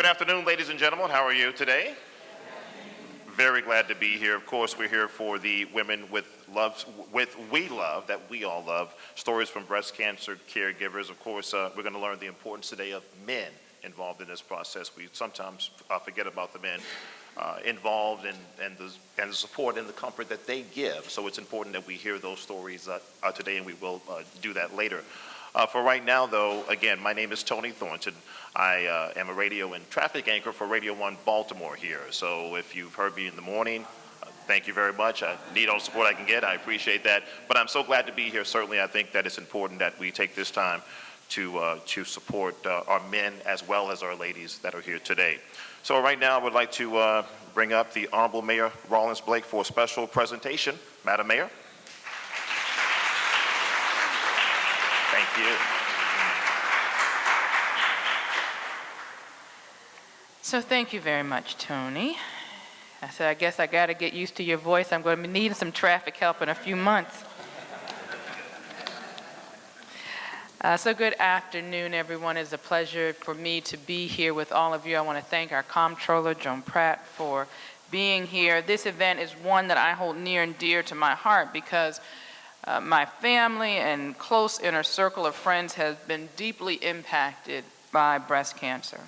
Good afternoon, ladies and gentlemen. How are you today? Very glad to be here. Of course, we're here for the Women with We Love, that we all love, stories from breast cancer caregivers. Of course, we're going to learn the importance today of men involved in this process. We sometimes forget about the men involved and the support and the comfort that they give. So it's important that we hear those stories today, and we will do that later. For right now, though, again, my name is Tony Thornton. I am a radio and traffic anchor for Radio 1 Baltimore here. So if you've heard me in the morning, thank you very much. I need all the support I can get. I appreciate that. But I'm so glad to be here. Certainly, I think that it's important that we take this time to support our men as well as our ladies that are here today. So right now, I would like to bring up the Honorable Mayor Rawlings-Blake for a special presentation. Madam Mayor. Thank you. So thank you very much, Tony. I guess I got to get used to your voice. I'm going to be needing some traffic help in a few months. So good afternoon, everyone. It's a pleasure for me to be here with all of you. I want to thank our comptroller, Joan Pratt, for being here. This event is one that I hold near and dear to my heart because my family and close inner circle of friends has been deeply impacted by breast cancer.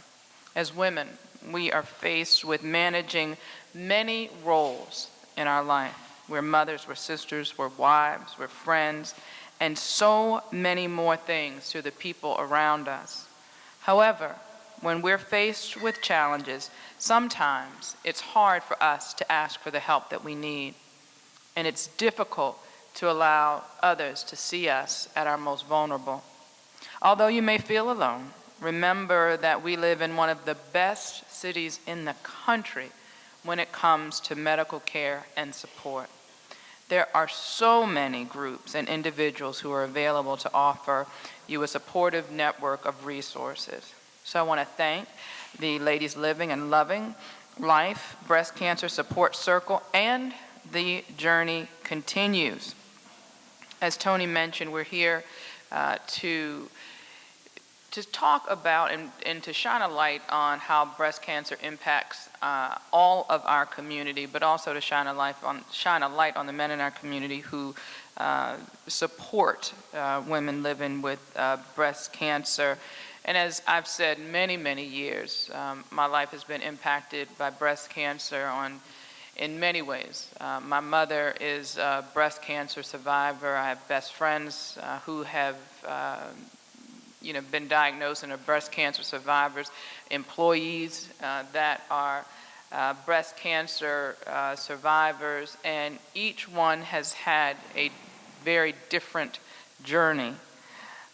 As women, we are faced with managing many roles in our life. We're mothers, we're sisters, we're wives, we're friends, and so many more things to the people around us. However, when we're faced with challenges, sometimes it's hard for us to ask for the help that we need, and it's difficult to allow others to see us at our most vulnerable. Although you may feel alone, remember that we live in one of the best cities in the country when it comes to medical care and support. There are so many groups and individuals who are available to offer you a supportive network of resources. So I want to thank the Ladies Living and Loving Life Breast Cancer Support Circle, and the journey continues. As Tony mentioned, we're here to talk about and to shine a light on how breast cancer impacts all of our community, but also to shine a light on the men in our community who support women living with breast cancer. And as I've said many, many years, my life has been impacted by breast cancer in many ways. My mother is a breast cancer survivor. I have best friends who have been diagnosed and are breast cancer survivors, employees that are breast cancer survivors, and each one has had a very different journey.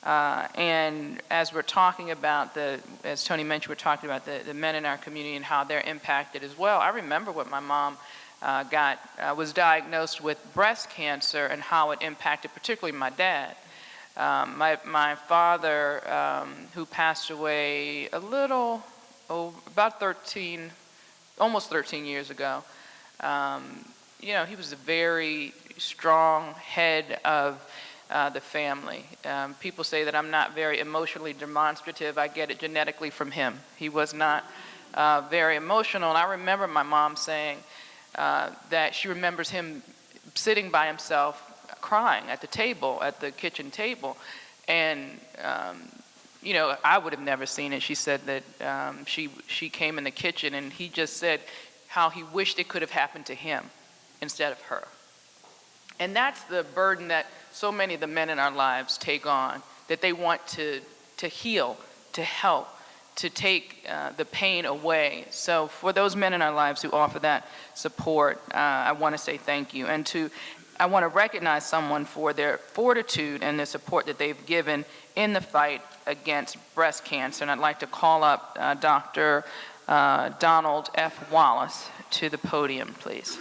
And as we're talking about as Tony mentioned, we're talking about the men in our community and how they're impacted as well. I remember when my mom was diagnosed with breast cancer and how it impacted particularly my dad. My father, who passed away about almost 13 years ago, he was a very strong head of the family. People say that I'm not very emotionally demonstrative. I get it genetically from him. He was not very emotional. And I remember my mom saying that she remembers him sitting by himself crying at the kitchen table. And, I would have never seen it. She said that she came in the kitchen and he just said how he wished it could have happened to him instead of her. And that's the burden that so many of the men in our lives take on, that they want to heal, to help, to take the pain away. So for those men in our lives who offer that support, I want to say thank you. And I want to recognize someone for their fortitude and the support that they've given in the fight against breast cancer. And I'd like to call up Dr. Donald F. Wallace to the podium, please.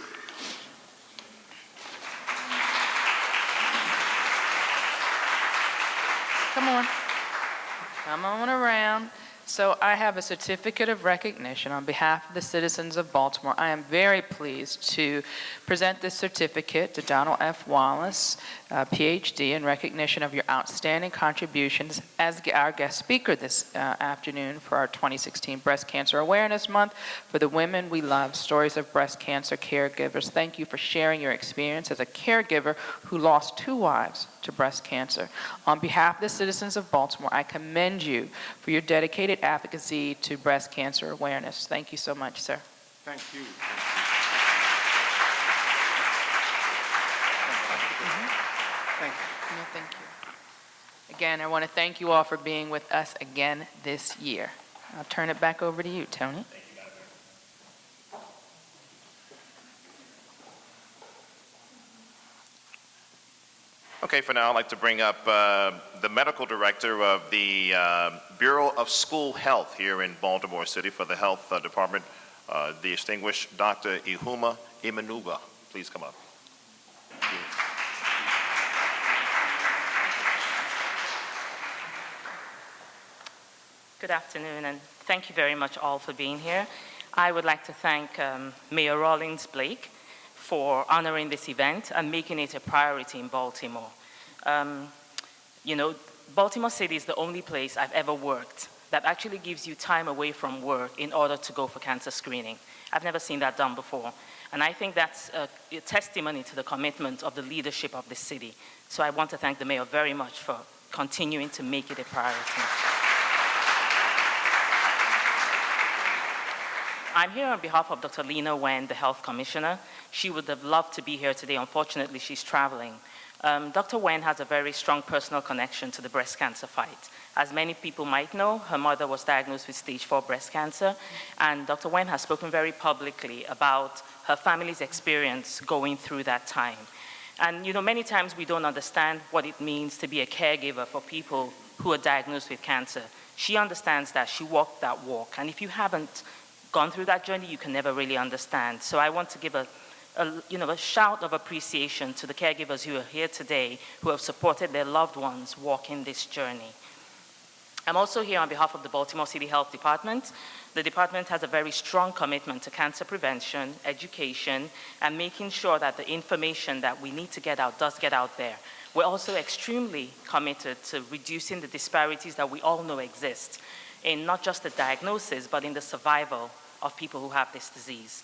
Come on. Come on around. So I have a certificate of recognition on behalf of the citizens of Baltimore. I am very pleased to present this certificate to Donald F. Wallace, PhD, in recognition of your outstanding contributions as our guest speaker this afternoon for our 2016 Breast Cancer Awareness Month for the Women We Love, Stories of Breast Cancer Caregivers. Thank you for sharing your experience as a caregiver who lost 2 wives to breast cancer. On behalf of the citizens of Baltimore, I commend you for your dedicated advocacy to breast cancer awareness. Thank you so much, sir. Thank you. Thank you. No, thank you. Again, I want to thank you all for being with us again this year. I'll turn it back over to you, Tony. Okay, for now, I'd like to bring up the medical director of the Bureau of School Health here in Baltimore City for the Health Department, the distinguished Dr. Ihuma Imanuba. Please come up. Thank you. Good afternoon, and thank you very much all for being here. I would like to thank Mayor Rawlings-Blake for honoring this event and making it a priority in Baltimore. You know, Baltimore City is the only place I've ever worked that actually gives you time away from work in order to go for cancer screening. I've never seen that done before. And I think that's a testimony to the commitment of the leadership of the city. So I want to thank the mayor very much for continuing to make it a priority. I'm here on behalf of Dr. Lena Wen, the Health Commissioner. She would have loved to be here today. Unfortunately, she's traveling. Dr. Wen has a very strong personal connection to the breast cancer fight. As many people might know, her mother was diagnosed with stage 4 breast cancer, and Dr. Wen has spoken very publicly about her family's experience going through that time. And you know, many times we don't understand what it means to be a caregiver for people who are diagnosed with cancer. She understands that. She walked that walk. And if you haven't gone through that journey, you can never really understand. So I want to give a shout of appreciation to the caregivers who are here today, who have supported their loved ones walking this journey. I'm also here on behalf of the Baltimore City Health Department. The department has a very strong commitment to cancer prevention, education, and making sure that the information that we need to get out does get out there. We're also extremely committed to reducing the disparities that we all know exist in not just the diagnosis, but in the survival of people who have this disease.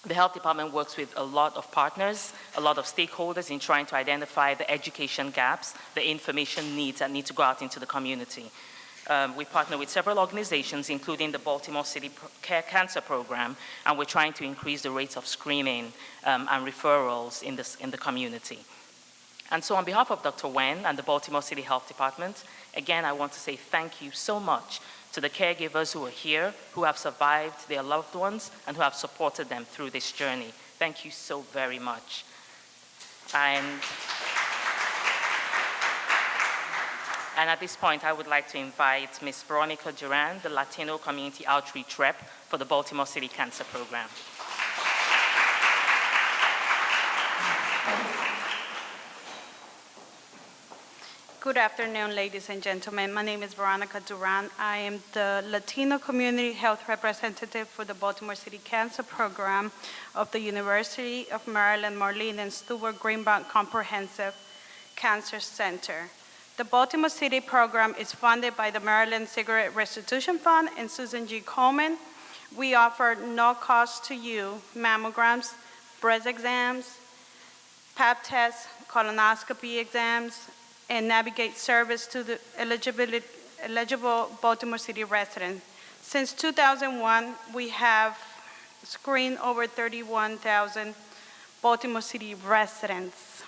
The health department works with a lot of partners, a lot of stakeholders in trying to identify the education gaps, the information needs that need to go out into the community. We partner with several organizations, including the Baltimore City Cancer Program, and we're trying to increase the rates of screening and referrals in the community. And so on behalf of Dr. Wen and the Baltimore City Health Department, again, I want to say thank you so much to the caregivers who are here, who have survived their loved ones, and who have supported them through this journey. Thank you so very much. And at this point, I would like to invite Ms. Veronica Duran, the Latino Community Outreach Rep for the Baltimore City Cancer Program. Good afternoon, ladies and gentlemen. My name is Veronica Duran. I am the Latino Community Health Representative for the Baltimore City Cancer Program of the University of Maryland Marlene and Stewart Greenbaum Comprehensive Cancer Center. The Baltimore City program is funded by the Maryland Cigarette Restitution Fund and Susan G. Komen. We offer no cost to you mammograms, breast exams, pap tests, colonoscopy exams, and navigate service to the eligible Baltimore City residents. Since 2001, we have screened over 31,000 Baltimore City residents.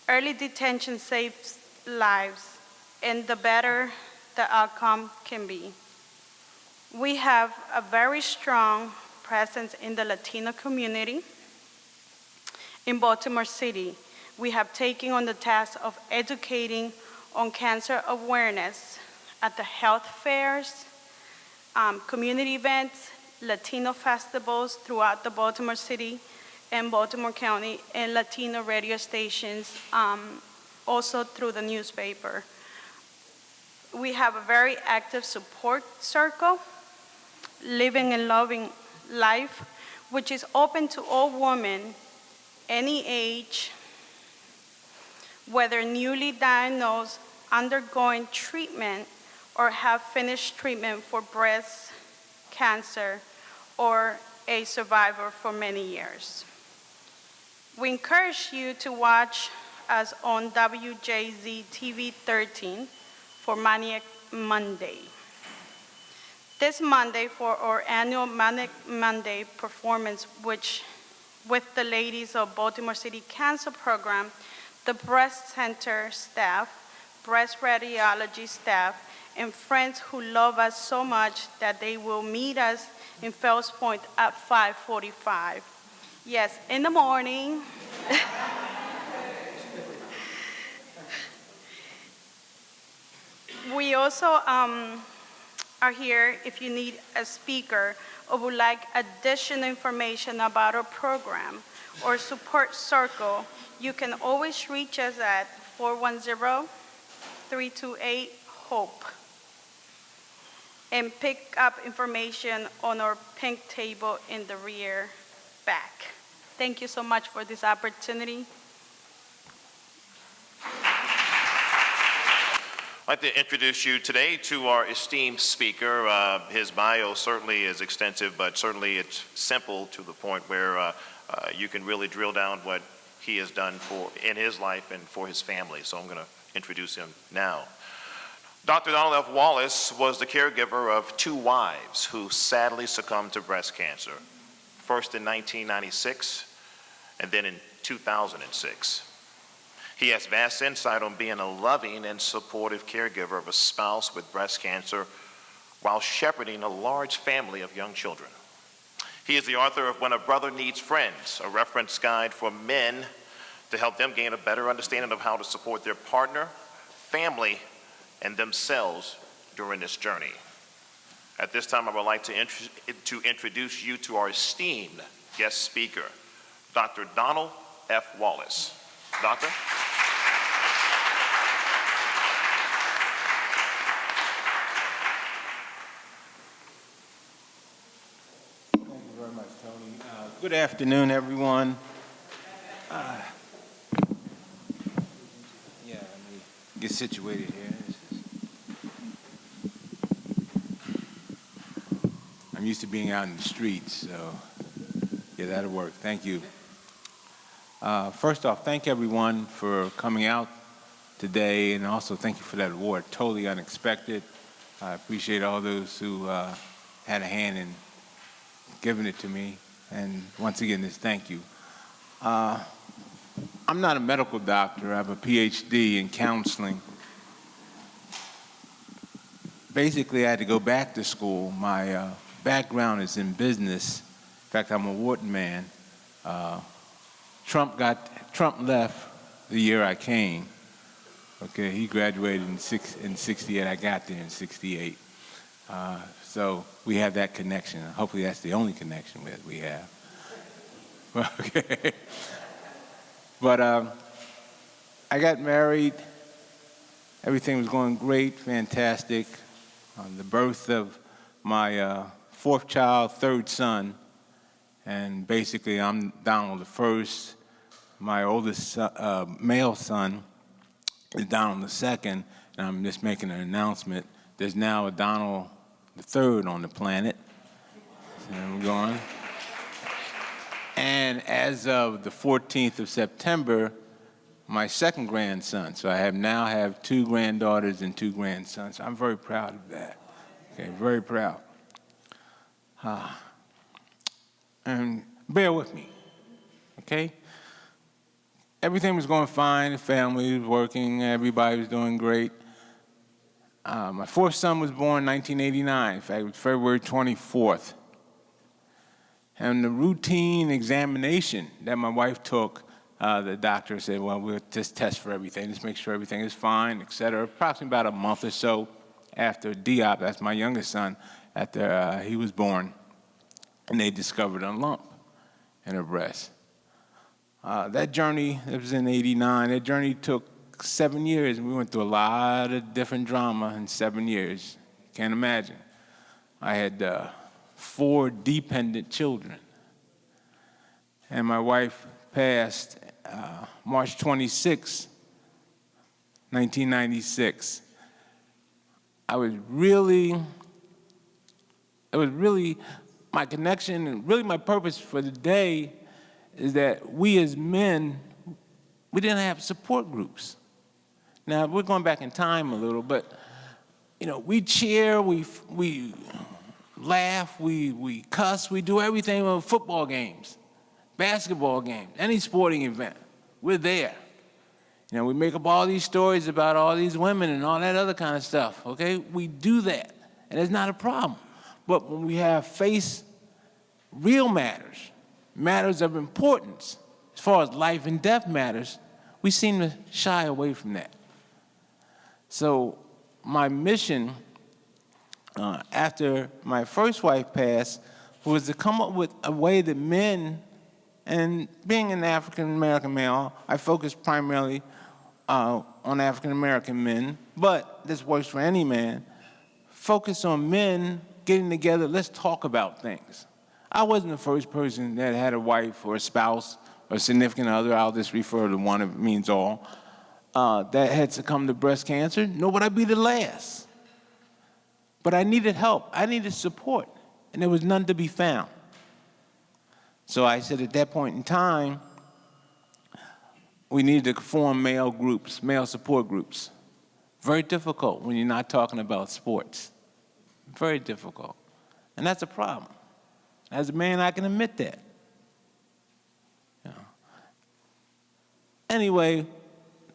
Early detection saves lives, and the better the outcome can be. We have a very strong presence in the Latino community in Baltimore City. We have taken on the task of educating on cancer awareness at the health fairs, community events, Latino festivals throughout the Baltimore City and Baltimore County, and Latino radio stations, also through the newspaper. We have a very active support circle, Living and Loving Life, which is open to all women, any age, whether newly diagnosed, undergoing treatment, or have finished treatment for breast cancer, or a survivor for many years. We encourage you to watch us on WJZ TV 13 for Maniac Monday. This Monday for our annual Maniac Monday performance, which with the ladies of Baltimore City Cancer Program, the breast center staff, breast radiology staff, and friends who love us so much that they will meet us in Fells Point at 5:45. Yes, in the morning. We also are here if you need a speaker or would like additional information about our program or support circle. You can always reach us at 410-328-HOPE and pick up information on our pink table in the rear back. Thank you so much for this opportunity. I'd like to introduce you today to our esteemed speaker. His bio certainly is extensive, but certainly it's simple to the point where you can really drill down what he has done in his life and for his family. So I'm going to introduce him now. Dr. Donald F. Wallace was the caregiver of two wives who sadly succumbed to breast cancer, first in 1996 and then in 2006. He has vast insight on being a loving and supportive caregiver of a spouse with breast cancer while shepherding a large family of young children. He is the author of When a Brother Needs Friends, a reference guide for men to help them gain a better understanding of how to support their partner, family, and themselves during this journey. At this time, I would like to introduce you to our esteemed guest speaker, Dr. Donald F. Wallace. Doctor? Thank you very much, Tony. Good afternoon, everyone. Let me get situated here. I'm used to being out in the streets, so yeah, that'll work. Thank you. First off, thank everyone for coming out today, and also thank you for that award. Totally unexpected. I appreciate all those who had a hand in giving it to me, and once again, this thank you. I'm not a medical doctor. I have a PhD in counseling. Basically, I had to go back to school. My background is in business. In fact, I'm a Wharton man. Trump left the year I came. Okay, he graduated in 68. I got there in 68. So we have that connection. Hopefully that's the only connection that we have. Okay. But I got married. Everything was going great, fantastic. The birth of my fourth child, third son, and basically I'm Donald the first. My oldest male son is Donald the second, and I'm just making an announcement. There's now a Donald the third on the planet. So we're going. And as of the 14th of September, my second grandson. So I now have two granddaughters and two grandsons. I'm very proud of that. Okay, very proud. And bear with me, okay? Everything was going fine. The family was working. Everybody was doing great. My fourth son was born in 1989. In fact, it was February 24th. And the routine examination that my wife took, the doctor said, well, we'll just test for everything, just make sure everything is fine, et cetera. Approximately about a month or so after Diop, that's my youngest son, after he was born, and they discovered a lump in her breast. That journey, it was in '89, that journey took 7 years, and we went through a lot of different drama in 7 years. Can't imagine. I had 4 dependent children. And my wife passed March 26, 1996. It was really my connection and really my purpose for the day is that we as men, we didn't have support groups. Now, we're going back in time a little, but, we cheer, we laugh, we cuss, we do everything with football games, basketball games, any sporting event. We're there. We make up all these stories about all these women and all that other kind of stuff, okay? We do that, and it's not a problem. But when we face real matters of importance, as far as life and death matters, we seem to shy away from that. So my mission after my first wife passed was to come up with a way that men, and being an African-American male, I focused primarily on African-American men, but this works for any man, focus on men getting together, let's talk about things. I wasn't the first person that had a wife or a spouse or a significant other, I'll just refer to one, it means all, that had succumbed to breast cancer, nor would I be the last. But I needed help, I needed support, and there was none to be found. So I said at that point in time, we needed to form male groups, male support groups. Very difficult when you're not talking about sports. Very difficult. And that's a problem. As a man, I can admit that. Anyway,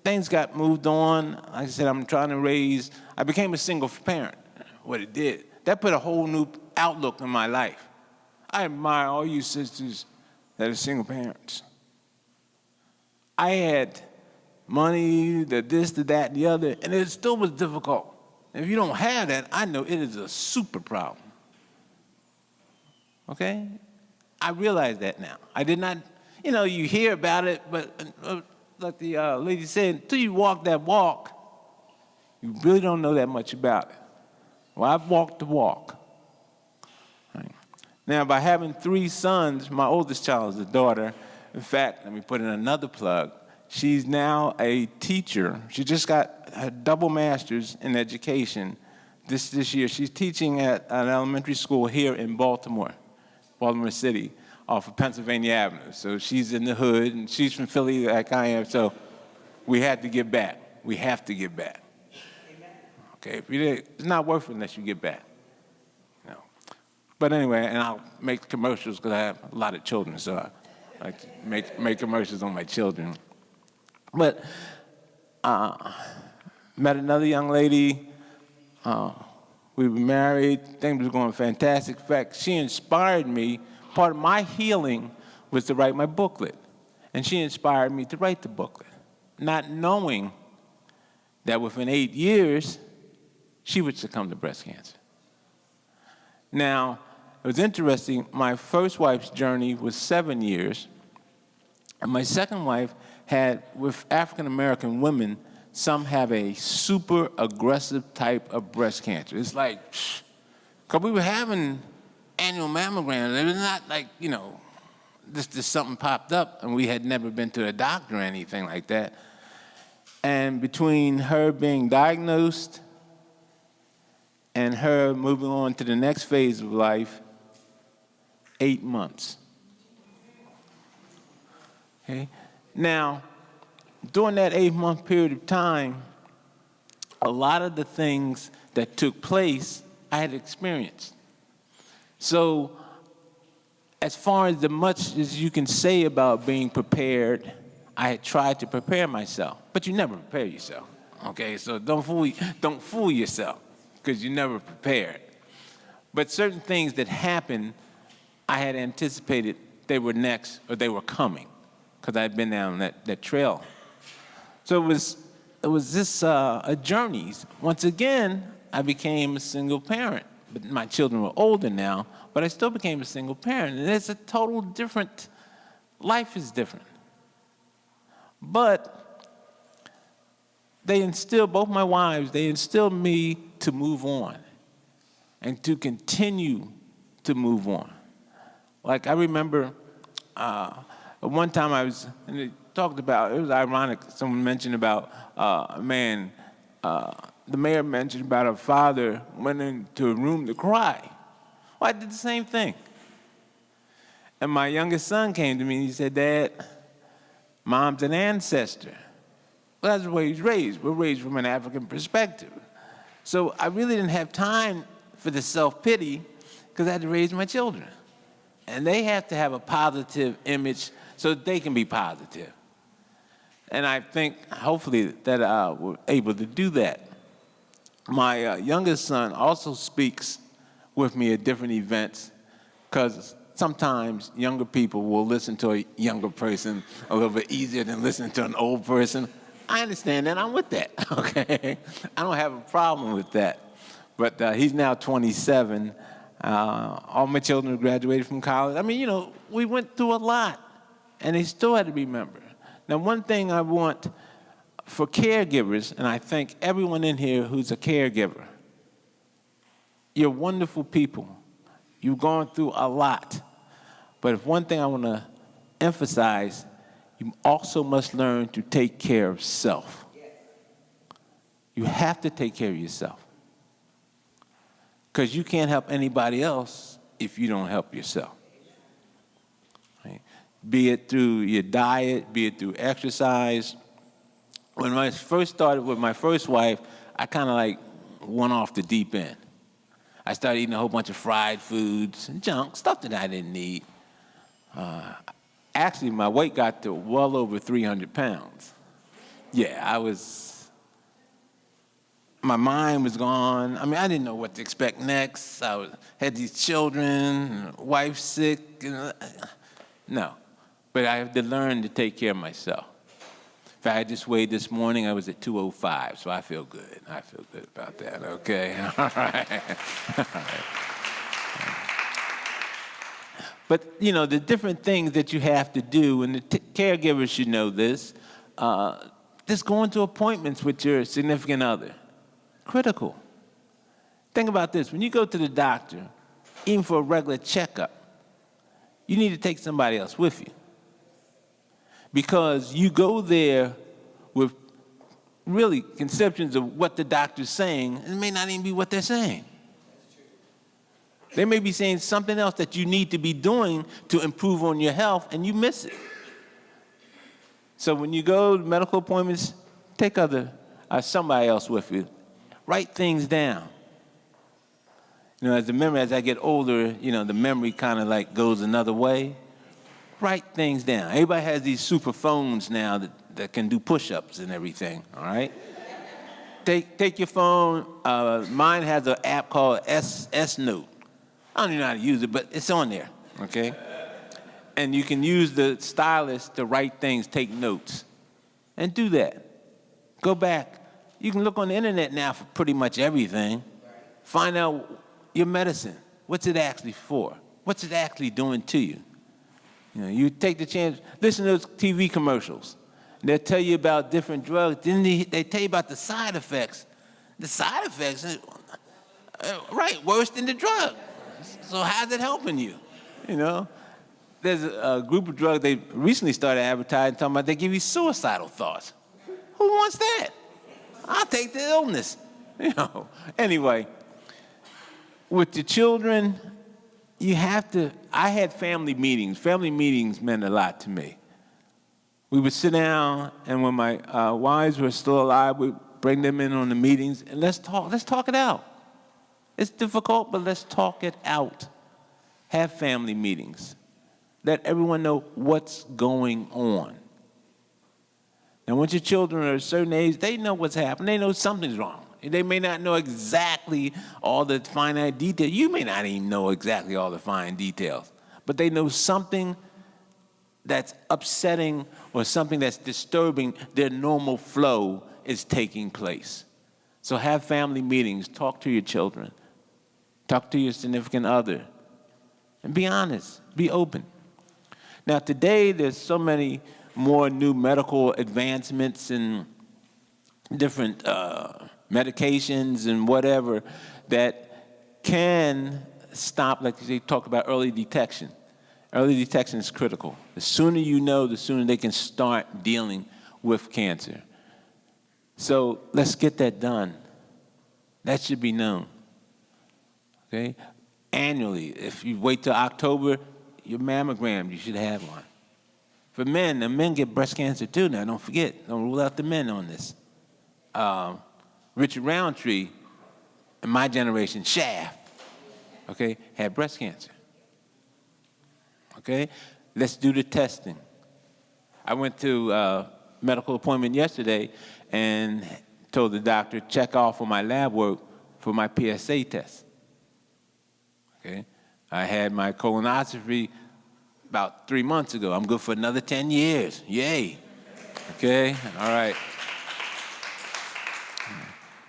things got moved on. Like I said, I became a single parent. What it did, that put a whole new outlook in my life. I admire all you sisters that are single parents. I had money, the this, the that, the other, and it still was difficult. If you don't have that, I know it is a super problem. Okay? I realize that now. I did not, you hear about it, but like the lady said, until you walk that walk, you really don't know that much about it. Well, I've walked the walk. Right. Now, by having 3 sons, my oldest child is a daughter. In fact, let me put in another plug. She's now a teacher. She just got a double master's in education this year. She's teaching at an elementary school here in Baltimore City, off of Pennsylvania Avenue. So she's in the hood, and she's from Philly like I am, so we had to give back. We have to give back. Okay, it's not worth it unless you give back. But anyway, and I'll make commercials because I have a lot of children, so I like to make commercials on my children. But met another young lady. We were married. Things were going fantastic. In fact, she inspired me. Part of my healing was to write my booklet. And she inspired me to write the booklet, not knowing that within 8 years, she would succumb to breast cancer. Now, it was interesting. My first wife's journey was 7 years. And my second wife had, with African-American women, some have a super aggressive type of breast cancer. It's like, because we were having annual mammograms. It was not like, just something popped up and we had never been to a doctor or anything like that. And between her being diagnosed and her moving on to the next phase of life, 8 months. Okay? Now, during that 8-month period of time, a lot of the things that took place, I had experienced. So, as far as the much as you can say about being prepared, I had tried to prepare myself. But you never prepare yourself, okay? So don't fool yourself, because you never prepared. But certain things that happened, I had anticipated they were next or they were coming, because I had been down that trail. So it was this a journey. Once again, I became a single parent. But my children were older now, but I still became a single parent. And it's a total different, life is different. But they instill, both my wives, they instilled me to move on and to continue to move on. Like I remember one time I was, and they talked about, it was ironic, someone mentioned about a man, the mayor mentioned about a father went into a room to cry. Well, I did the same thing. And my youngest son came to me and he said, Dad, Mom's an ancestor. Well, that's the way he's raised. We're raised from an African perspective. So I really didn't have time for the self-pity because I had to raise my children. And they have to have a positive image so that they can be positive. And I think, hopefully, that we're able to do that. My youngest son also speaks with me at different events because sometimes younger people will listen to a younger person a little bit easier than listening to an old person. I understand that. I'm with that, okay? I don't have a problem with that. But he's now 27. All my children graduated from college. I mean, you know, we went through a lot, and they still had to remember. Now, one thing I want for caregivers, and I thank everyone in here who's a caregiver, you're wonderful people. You've gone through a lot. But if one thing I want to emphasize, you also must learn to take care of self. You have to take care of yourself. Because you can't help anybody else if you don't help yourself. Right? Be it through your diet, be it through exercise. When I first started with my first wife, I kind of like went off the deep end. I started eating a whole bunch of fried foods and junk, stuff that I didn't need. Actually, my weight got to well over 300 pounds. Yeah, my mind was gone. I mean, I didn't know what to expect next. Had these children, wife sick. No, but I have to learn to take care of myself. In fact, I just weighed this morning. I was at 205, so I feel good. I feel good about that, okay? All right. All right. But, you know, the different things that you have to do, and the caregivers should know this, just going to appointments with your significant other. Critical. Think about this. When you go to the doctor, even for a regular checkup, you need to take somebody else with you. Because you go there with really conceptions of what the doctor's saying, and it may not even be what they're saying. They may be saying something else that you need to be doing to improve on your health, and you miss it. So when you go to medical appointments, take somebody else with you. Write things down. You know, as I get older, you know, the memory kind of like goes another way. Write things down. Everybody has these super phones now that can do push-ups and everything, all right? Take your phone. Mine has an app called S Note. I don't even know how to use it, but it's on there, okay? And you can use the stylus to write things, take notes, and do that. Go back. You can look on the internet now for pretty much everything. Find out your medicine. What's it actually for? What's it actually doing to you? You know, you take the chance, listen to those TV commercials. They'll tell you about different drugs. Then they tell you about the side effects. The side effects, right, worse than the drug. So how's it helping you? You know, there's a group of drugs they recently started advertising, talking about they give you suicidal thoughts. Who wants that? I'll take the illness. You know. Anyway, with the children, I had family meetings. Family meetings meant a lot to me. We would sit down, and when my wives were still alive, we'd bring them in on the meetings, and let's talk it out. It's difficult, but let's talk it out. Have family meetings. Let everyone know what's going on. And once your children are a certain age, they know what's happening. They know something's wrong. They may not know exactly all the finite details. You may not even know exactly all the fine details. But they know something that's upsetting or something that's disturbing their normal flow is taking place. So have family meetings. Talk to your children. Talk to your significant other. And be honest. Be open. Now, today, there's so many more new medical advancements and different medications and whatever that can stop, like they talk about early detection. Early detection is critical. The sooner you know, the sooner they can start dealing with cancer. So let's get that done. That should be known. Okay? Annually, if you wait till October, your mammogram, you should have one. For men, the men get breast cancer too now, don't forget. Don't rule out the men on this. Richard Roundtree, in my generation, Shaft, okay, had breast cancer. Okay? Let's do the testing. I went to a medical appointment yesterday and told the doctor, check off on my lab work for my PSA test. Okay? I had my colonoscopy about 3 months ago. I'm good for another 10 years. Yay. Okay? All right.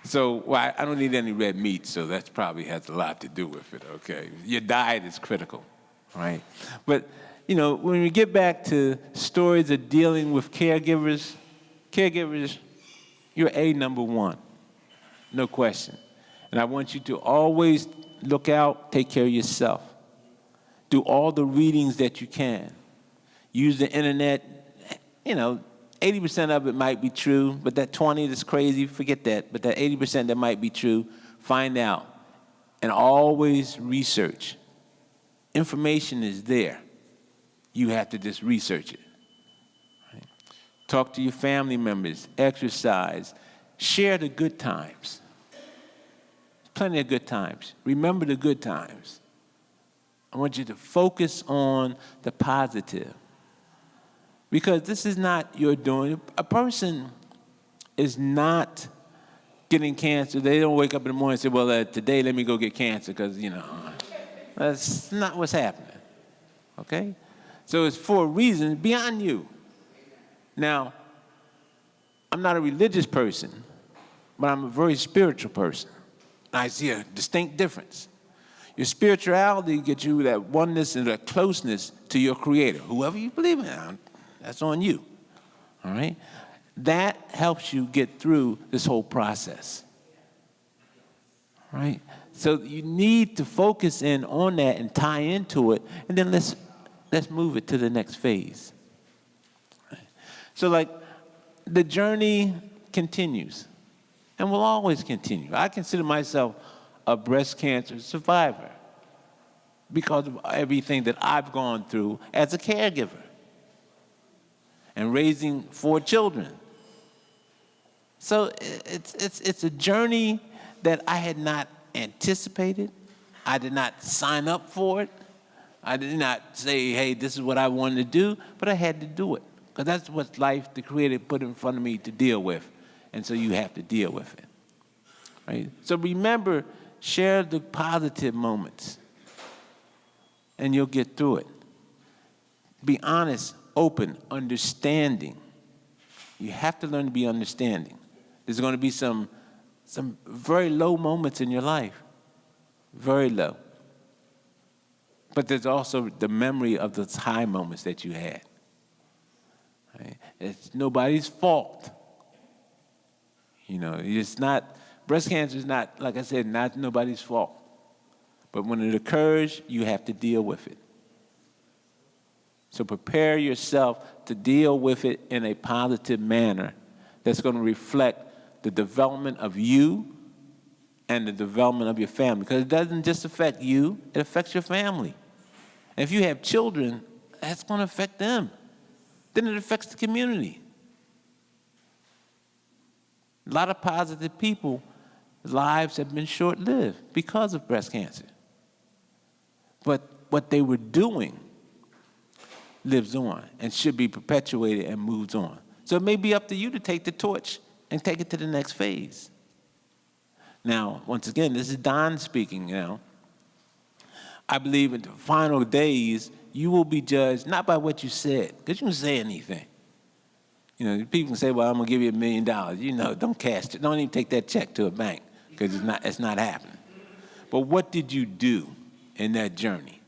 So, well, I don't eat any red meat, so that probably has a lot to do with it, okay? Your diet is critical, right? But, you know, when we get back to stories of dealing with caregivers, you're number one, no question. And I want you to always look out, take care of yourself. Do all the readings that you can. Use the internet. You know, 80% of it might be true, but that 20 that's crazy, forget that. But that 80% that might be true, find out. And always research. Information is there. You have to just research it. Right? Talk to your family members. Exercise. Share the good times. Plenty of good times. Remember the good times. I want you to focus on the positive. Because this is not your doing. A person is not getting cancer. They don't wake up in the morning and say, well, today let me go get cancer because, you know, that's not what's happening. Okay? So it's for a reason beyond you. Now, I'm not a religious person, but I'm a very spiritual person. I see a distinct difference. Your spirituality gets you that oneness and that closeness to your Creator. Whoever you believe in, that's on you. All right? That helps you get through this whole process. All right? So you need to focus in on that and tie into it, and then let's move it to the next phase. All right? So, like, the journey continues. And will always continue. I consider myself a breast cancer survivor because of everything that I've gone through as a caregiver and raising 4 children. So it's a journey that I had not anticipated. I did not sign up for it. I did not say, hey, this is what I wanted to do, but I had to do it because that's what life, the Creator, put in front of me to deal with. And so you have to deal with it. Right? So remember, share the positive moments, and you'll get through it. Be honest, open, understanding. You have to learn to be understanding. There's going to be some very low moments in your life, very low. But there's also the memory of those high moments that you had. Right? It's nobody's fault. You know, it's not, breast cancer is not, like I said, not nobody's fault. But when it occurs, you have to deal with it. So prepare yourself to deal with it in a positive manner that's going to reflect the development of you and the development of your family. Because it doesn't just affect you, it affects your family. And if you have children, that's going to affect them. Then it affects the community. A lot of positive people, lives have been short-lived because of breast cancer. But what they were doing lives on and should be perpetuated and moves on. So it may be up to you to take the torch and take it to the next phase. Now, once again, this is Don speaking now. I believe in the final days, you will be judged not by what you said, because you didn't say anything. You know, people can say, well, I'm going to give you $1 million. You know, don't cash it. Don't even take that check to a bank because it's not happening. But what did you do in that journey?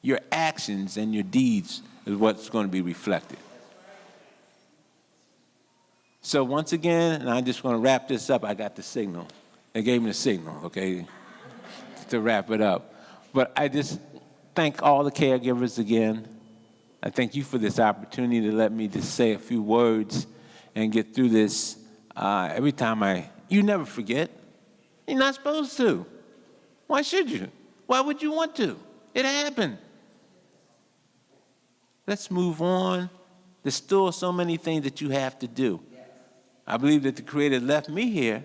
Your actions and your deeds is what's going to be reflected. So once again, and I just want to wrap this up, I got the signal. They gave me the signal, okay, to wrap it up. But I just thank all the caregivers again. I thank you for this opportunity to let me just say a few words and get through this. Every time you never forget. You're not supposed to. Why should you? Why would you want to? It happened. Let's move on. There's still so many things that you have to do. I believe that the Creator left me here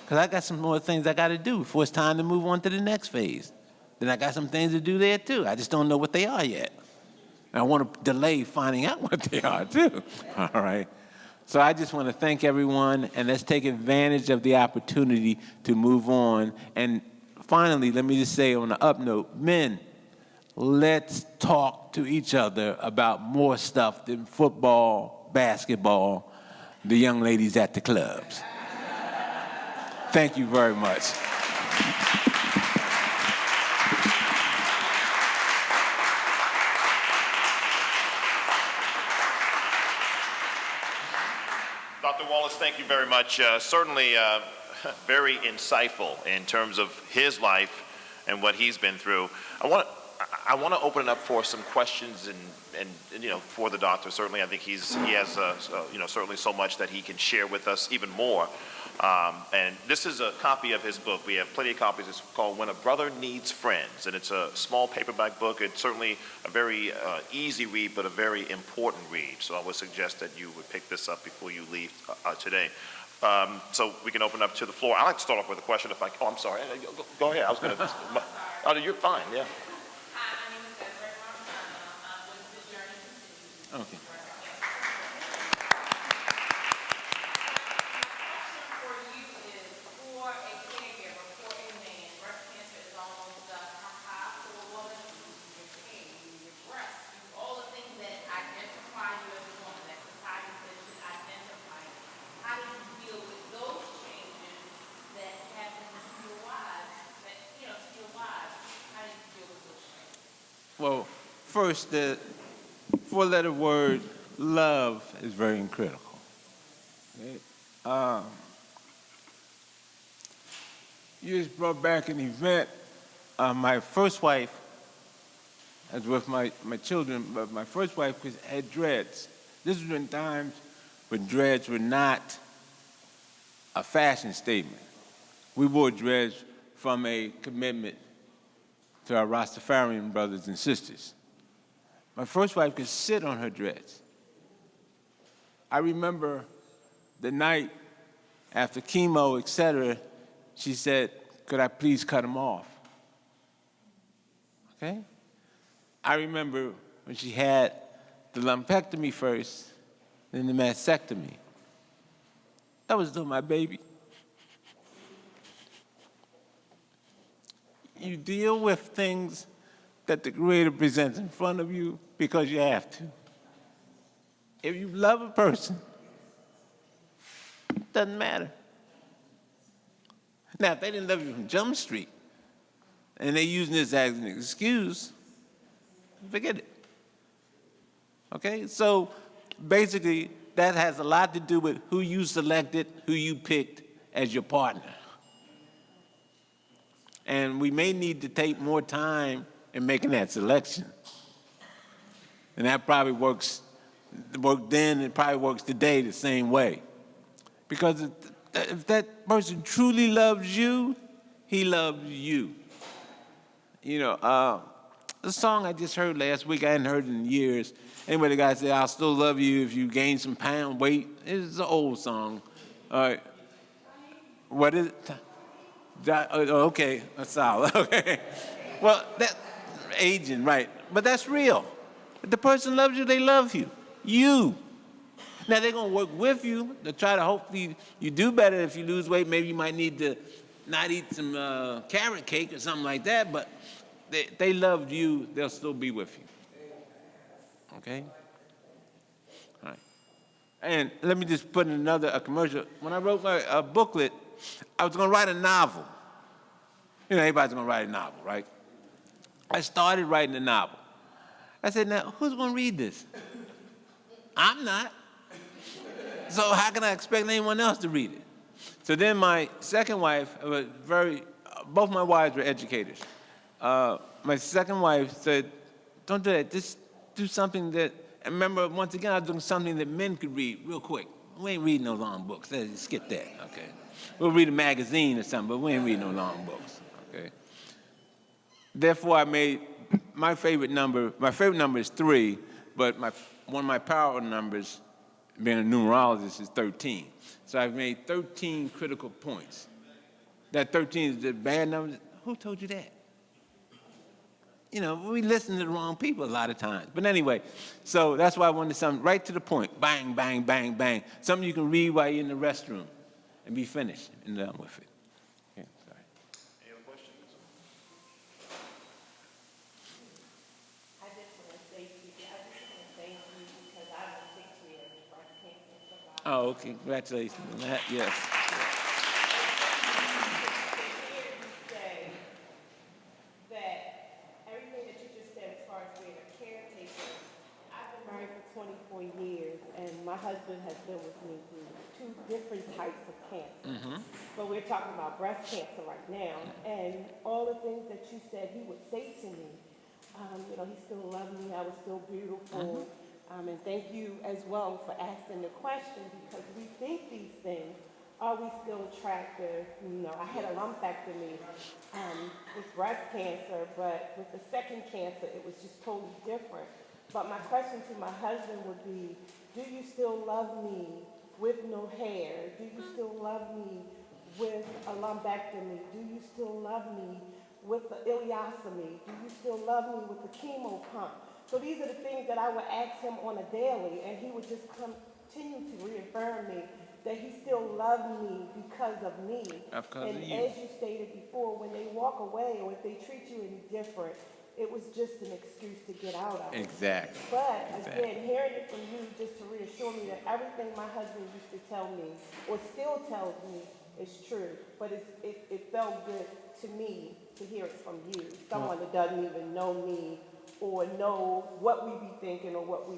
because I got some more things I got to do before it's time to move on to the next phase. Then I got some things to do there too. I just don't know what they are yet. And I want to delay finding out what they are too. All right. So I just want to thank everyone, and let's take advantage of the opportunity to move on. And finally, let me just say on the up note, men, let's talk to each other about more stuff than football, basketball, the young ladies at the clubs. Thank you very much. Dr. Wallace, thank you very much. Certainly very insightful in terms of his life and what he's been through. I want to open it up for some questions and for the doctor. Certainly, I think he has certainly so much that he can share with us, even more. And this is a copy of his book. We have plenty of copies. It's called When a Brother Needs Friends, and it's a small paperback book. It's certainly a very easy read, but a very important read. So I would suggest that you would pick this up before you leave today. So we can open up to the floor. I'd like to start off with a question. Oh, I'm sorry. Go ahead. I was going to. Oh, you're fine. Yeah. Okay. Well, first, the four-letter word love is very critical. Okay? You just brought back an event. My first wife, I was with my children, but my first wife had dreads. This was in times when dreads were not a fashion statement. We wore dreads from a commitment to our Rastafarian brothers and sisters. My first wife could sit on her dreads. I remember the night after chemo, etc., she said, could I please cut them off? Okay? I remember when she had the lumpectomy first, then the mastectomy. That was still my baby. You deal with things that the Creator presents in front of you because you have to. If you love a person, it doesn't matter. Now, if they didn't love you from Jump Street, and they're using this as an excuse, forget it. Okay? So basically, that has a lot to do with who you selected, who you picked as your partner. And we may need to take more time in making that selection. And that probably worked then, it probably works today the same way. Because if that person truly loves you, he loves you. You know, the song I just heard last week, I hadn't heard in years. Anyway, the guy said, I'll still love you if you gain some pound weight. It's an old song. All right. What is it? Okay, that's solid. Okay. Well, that aging, right. But that's real. If the person loves you, they love you. You. Now, they're going to work with you to try to hopefully you do better if you lose weight. Maybe you might need to not eat some carrot cake or something like that, but they love you, they'll still be with you. Okay? All right. And let me just put in a commercial. When I wrote my booklet, I was going to write a novel. You know, everybody's going to write a novel, right? I started writing a novel. I said, now, who's going to read this? I'm not. So how can I expect anyone else to read it? So then my second wife was both my wives were educators. My second wife said, don't do that, just do something that, and remember, once again, I was doing something that men could read real quick. We ain't reading no long books, let's skip that, okay? We'll read a magazine or something, but we ain't reading no long books, okay? Therefore, I made my favorite number is 3, but one of my power numbers, being a numerologist, is 13. So I've made 13 critical points. That 13 is the bad number. Who told you that? You know, we listen to the wrong people a lot of times. But anyway, so that's why I wanted something right to the point. Bang, bang, bang, bang. Something you can read while you're in the restroom and be finished and done with it. Okay, sorry. Any other questions? I just want to thank you because I was 6 years breast cancer survivor. Oh, okay. Congratulations on that. Yes. Say that everything that you just said as far as being a caretaker, I've been married for 24 years, and my husband has been with me through 2 different types of cancer. But we're talking about breast cancer right now, and all the things that you said he would say to me, you know, he still loved me, I was still beautiful, and thank you as well for asking the question, because we think these things. Are we still attractive? You know, I had a lumpectomy with breast cancer, but with the second cancer, it was just totally different. But my question to my husband would be, do you still love me with no hair? Do you still love me with a lumpectomy? Do you still love me with the ileostomy? Do you still love me with the chemo pump? So these are the things that I would ask him on a daily, and he would just continue to reaffirm me that he still loved me because of me. Because and of you. as you stated before, when they walk away or if they treat you any different, it was just an excuse to get out of it. Exactly. But Exactly. again, hearing it from you just to reassure me that everything my husband used to tell me or still tells me is true. But it felt good to me to hear it from you, someone that doesn't even know me or know what we be thinking or what we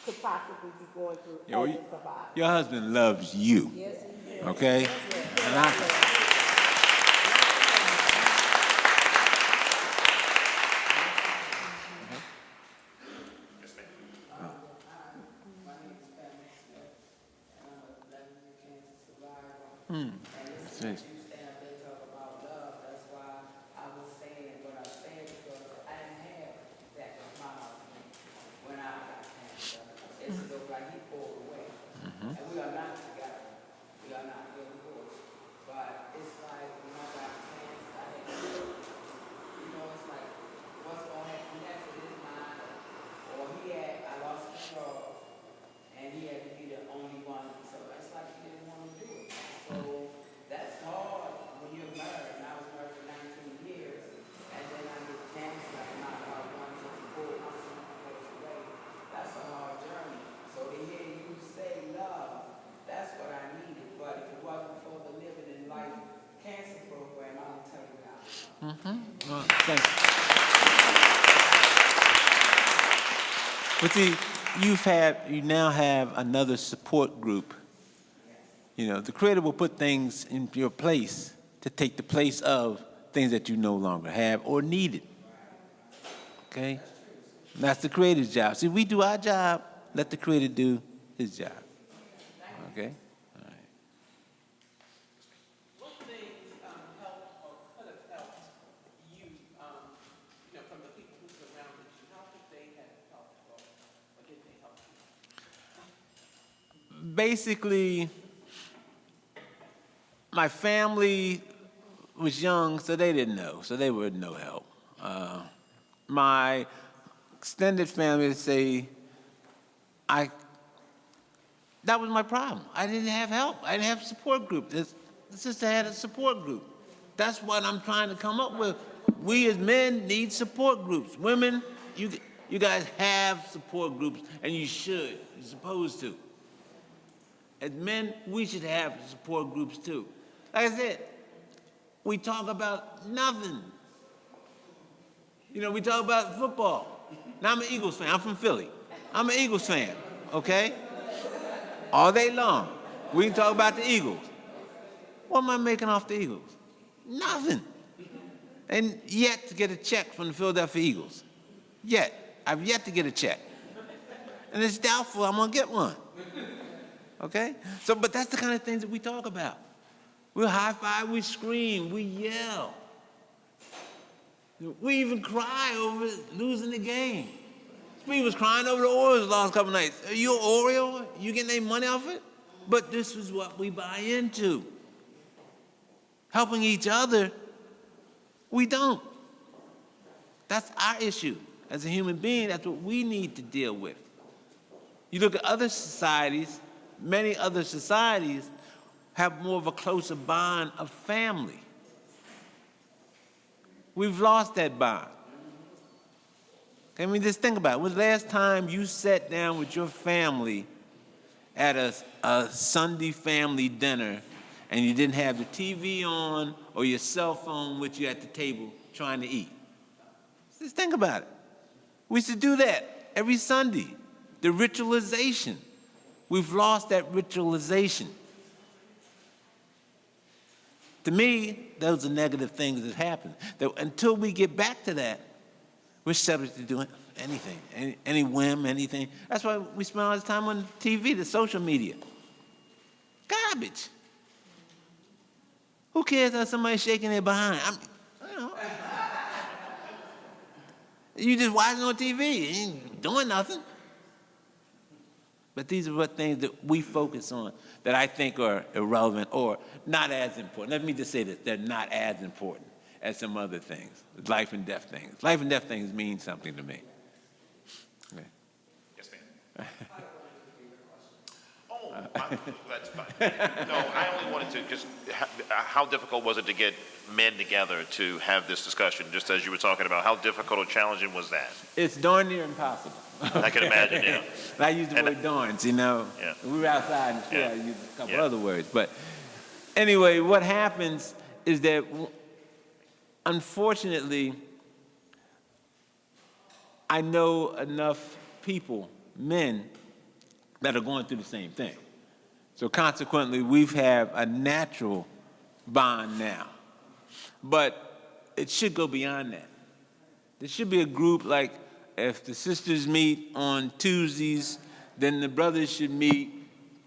could possibly be going through Yeah, well, as a survivor. your husband loves you. Yes, he did. Okay? And Yes. Well, thanks. But see, you now have another support group. You know, the Creator will put things in your place to take the place of things that you no longer have or needed. Okay? And that's the Creator's job. See, we do our job, let the Creator do his job. Okay? All right. What things helped or could have helped you, you know, from the people who surrounded you? How could they have helped or did they help you? Basically, my family was young, so they didn't know, so they were no help. My extended family would say, that was my problem. I didn't have help. I didn't have a support group. The sister had a support group. That's what I'm trying to come up with. We as men need support groups. Women, you guys have support groups, and you should. You're supposed to. As men, we should have support groups too. Like I said, we talk about nothing. You know, we talk about football. Now, I'm an Eagles fan. I'm from Philly. I'm an Eagles fan, okay? all day long. We can talk about the Eagles. What am I making off the Eagles? Nothing. And yet to get a check from the Philadelphia Eagles. Yet. I've yet to get a check. And it's doubtful I'm going to get one. Okay? So, but that's the kind of things that we talk about. We high-five, we scream, we yell. We even cry over losing the game. We was crying over the Orioles the last couple nights. Are you an Oriole? You getting any money off it? But this is what we buy into. Helping each other, we don't. That's our issue. As a human being, that's what we need to deal with. You look at other societies, many other societies have more of a closer bond of family. We've lost that bond. I mean, just think about it. When was the last time you sat down with your family at a Sunday family dinner and you didn't have the TV on or your cell phone with you at the table trying to eat? Just think about it. We used to do that every Sunday. The ritualization. We've lost that ritualization. To me, those are negative things that happen. That until we get back to that, we're subject to doing anything, any whim, anything. That's why we spend all this time on TV, the social media. Garbage. Who cares how somebody's shaking their behind? You just watching on TV, you ain't doing nothing. But these are what things that we focus on that I think are irrelevant or not as important. Let me just say this, they're not as important as some other things, life and death things. Life and death things mean something to me. Okay. Yes, ma'am. That's fine. No, I only wanted to just, how difficult was it to get men together to have this discussion, just as you were talking about? How difficult or challenging was that? It's darn near impossible. I can imagine, yeah. I use the word darns, you know. Yeah. We were outside in the street, Yeah. I use a couple Yeah. other words. But anyway, what happens is that, unfortunately, I know enough people, men, that are going through the same thing. So consequently, we've had a natural bond now. But it should go beyond that. There should be a group like, if the sisters meet on Tuesdays, then the brothers should meet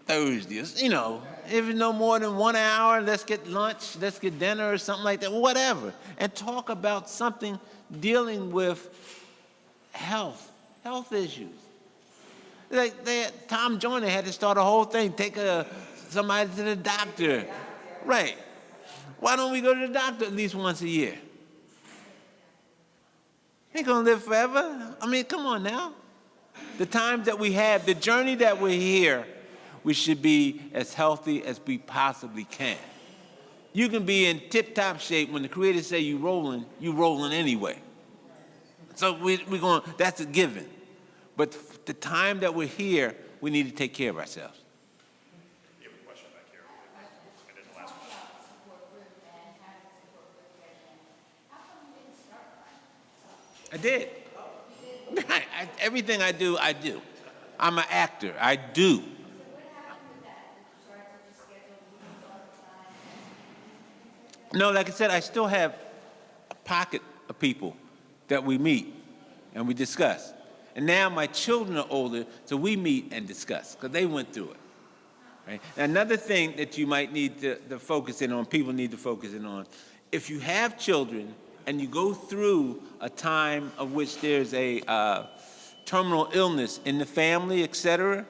Thursdays. You know, if it's no more than 1 hour, let's get lunch, let's get dinner or something like that, whatever. And talk about something dealing with health issues. Like Tom Joyner had to start a whole thing, take somebody to the doctor. Right. Why don't we go to the doctor at least once a year? Ain't gonna live forever. I mean, come on now. The times that we have, the journey that we're here, we should be as healthy as we possibly can. You can be in tip-top shape when the Creator say you rolling anyway. So that's a given. But the time that we're here, we need to take care of ourselves. You have a question back here. And then the last one. I did. Everything I do. I'm an actor. I do. No, like I said, I still have a pocket of people that we meet and we discuss. And now my children are older, so we meet and discuss because they went through it. Right? Another thing that you might need to focus in on, people need to focus in on, if you have children and you go through a time of which there's a terminal illness in the family, etc.,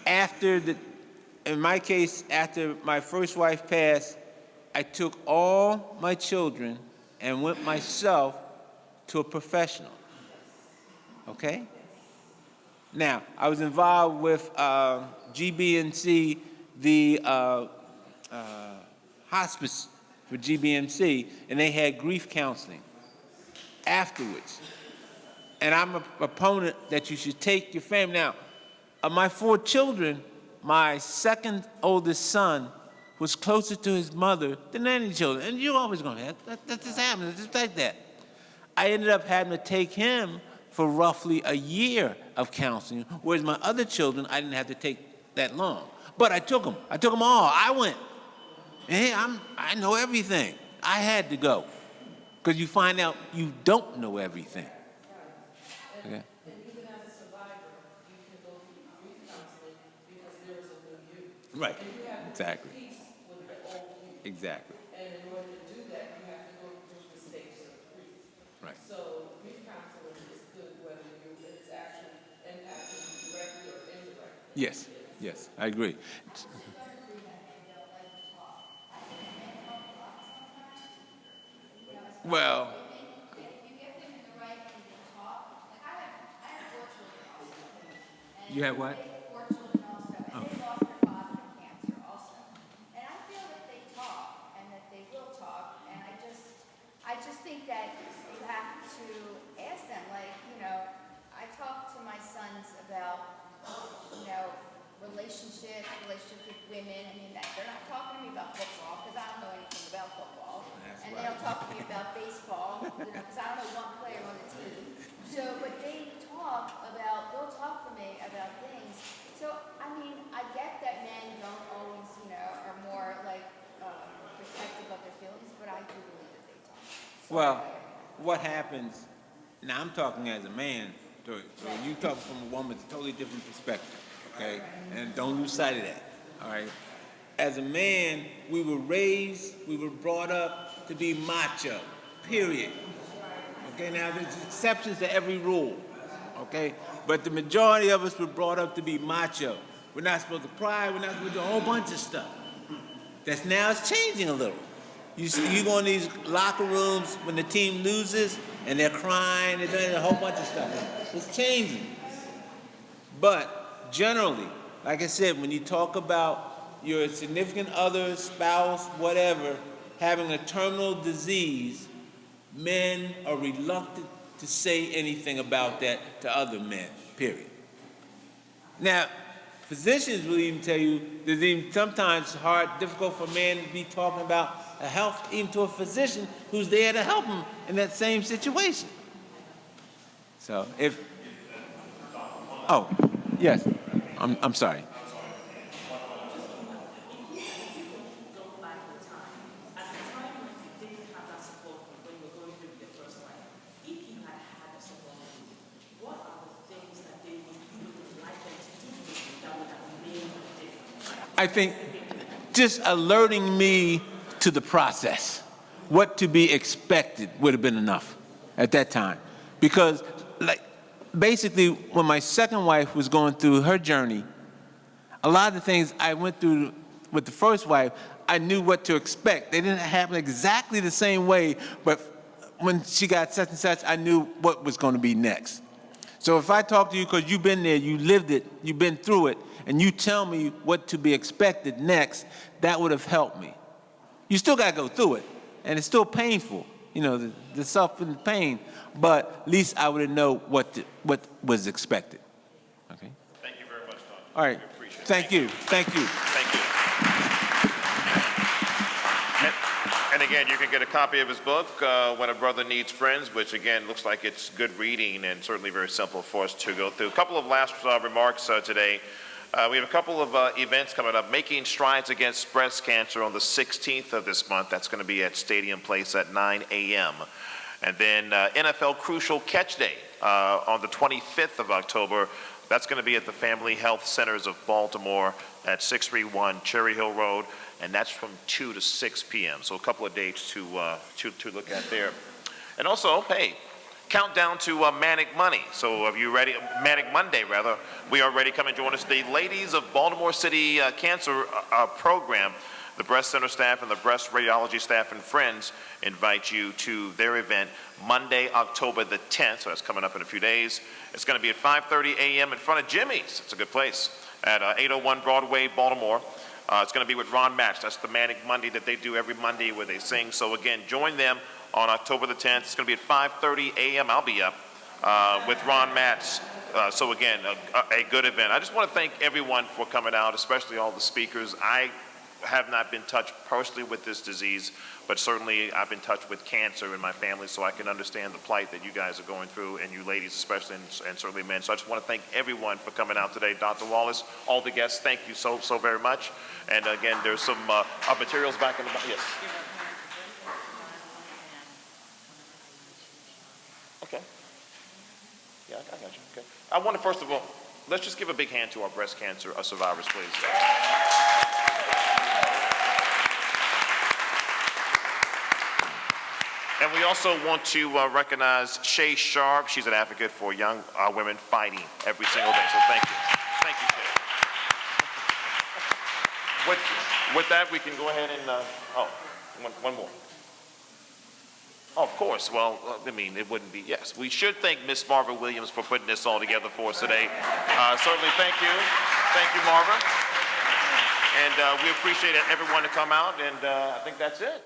in my case, after my first wife passed, I took all my children and went myself to a professional. Okay? Now, I was involved with GBMC, the hospice for GBMC, and they had grief counseling afterwards. And I'm a proponent that you should take your family. Now, of my 4 children, my second oldest son was closer to his mother than any children. And you're always going to have that just happens, it's just like that. I ended up having to take him for roughly a year of counseling, whereas my other children, I didn't have to take that long. But I took them. I took them all. I went. Hey, I know everything. I had to go. Because you find out you don't know everything. Okay? Right. Exactly. Exactly. And in order to do that, you have to go through the stages of grief. Right. So grief counseling is good whether it's actually impacting you directly or indirectly. Yes. Yes. I agree. Well, you have what? Four children also, and they lost their father to cancer also. And I feel that they talk and that they will talk, and I just think that you have to ask them, like, I talk to my sons about, relationships with women. I mean, they're not talking to me about football because I don't know anything about football. And they don't talk to me about baseball, because I don't know one player on the team. So, but they'll talk to me about things. So, I mean, I get that men don't always, are more like protective of their feelings, but I do believe that they talk. So well, what happens, now I'm talking as a man, so you talk from a woman's totally different perspective, okay? And don't lose sight of that, all right? As a man, we were brought up to be macho, period. Okay, now there's exceptions to every rule, okay? But the majority of us were brought up to be macho. We're not supposed to cry, we're not supposed to do a whole bunch of stuff. That's now it's changing a little. You go in these locker rooms when the team loses and they're crying, they're doing a whole bunch of stuff. It's changing. But generally, like I said, when you talk about your significant other, spouse, whatever, having a terminal disease, men are reluctant to say anything about that to other men, period. Now, physicians will even tell you that it's even sometimes difficult for a man to be talking about a health, even to a physician who's there to help him in that same situation. So yes, I'm sorry. I think just alerting me to the process, what to be expected would have been enough at that time. Because basically when my second wife was going through her journey, a lot of the things I went through with the first wife, I knew what to expect. They didn't happen exactly the same way, but when she got such and such, I knew what was going to be next. So if I talk to you because you've been there, you lived it, you've been through it, and you tell me what to be expected next, that would have helped me. You still got to go through it, and it's still painful, the suffering, the pain, but at least I would know what was expected. Okay? Thank you very much, Don. All right. We appreciate it. Thank you. Thank you. Thank you. And again, you can get a copy of his book, When a Brother Needs Friends, which again looks like it's good reading and certainly very simple for us to go through. A couple of last remarks today. We have a couple of events coming up. Making Strides Against Breast Cancer on the 16th of this month. That's going to be at Stadium Place at 9 a.m. And then NFL Crucial Catch Day on the 25th of October. That's going to be at the Family Health Centers of Baltimore at 631 Cherry Hill Road. And that's from 2 to 6 p.m. So a couple of dates to look at there. And also, hey, countdown to Manic Money. So are you ready? Manic Monday, rather. We are ready. Come and join us. The ladies of Baltimore City Cancer Program, the breast center staff and the breast radiology staff and friends invite you to their event Monday, October the 10th. So that's coming up in a few days. It's going to be at 5:30 a.m. in front of Jimmy's. It's a good place at 801 Broadway, Baltimore. It's going to be with Ron Match. That's the Manic Monday that they do every Monday where they sing. So again, join them on October the 10th. It's going to be at 5:30 a.m. I'll be up with Ron Matz. So again, a good event. I just want to thank everyone for coming out, especially all the speakers. I have not been touched personally with this disease, but certainly I've been touched with cancer in my family, so I can understand the plight that you guys are going through, and you ladies especially, and certainly men. So I just want to thank everyone for coming out today. Dr. Wallace, all the guests, thank you so very much. And again, there's some materials back in the back. Yes. Okay. Yeah, I got you. Okay. I want to, first of all, let's just give a big hand to our breast cancer survivors, please. And we also want to recognize Shay Sharp. She's an advocate for young women fighting every single day. So thank you. Thank you, Shay. With that, we can go ahead and, one more. Oh, of course. Well, I mean, it wouldn't be, yes. We should thank Miss Marva Williams for putting this all together for us today. Certainly, thank you. Thank you, Marva. And we appreciate everyone to come out, and I think that's it.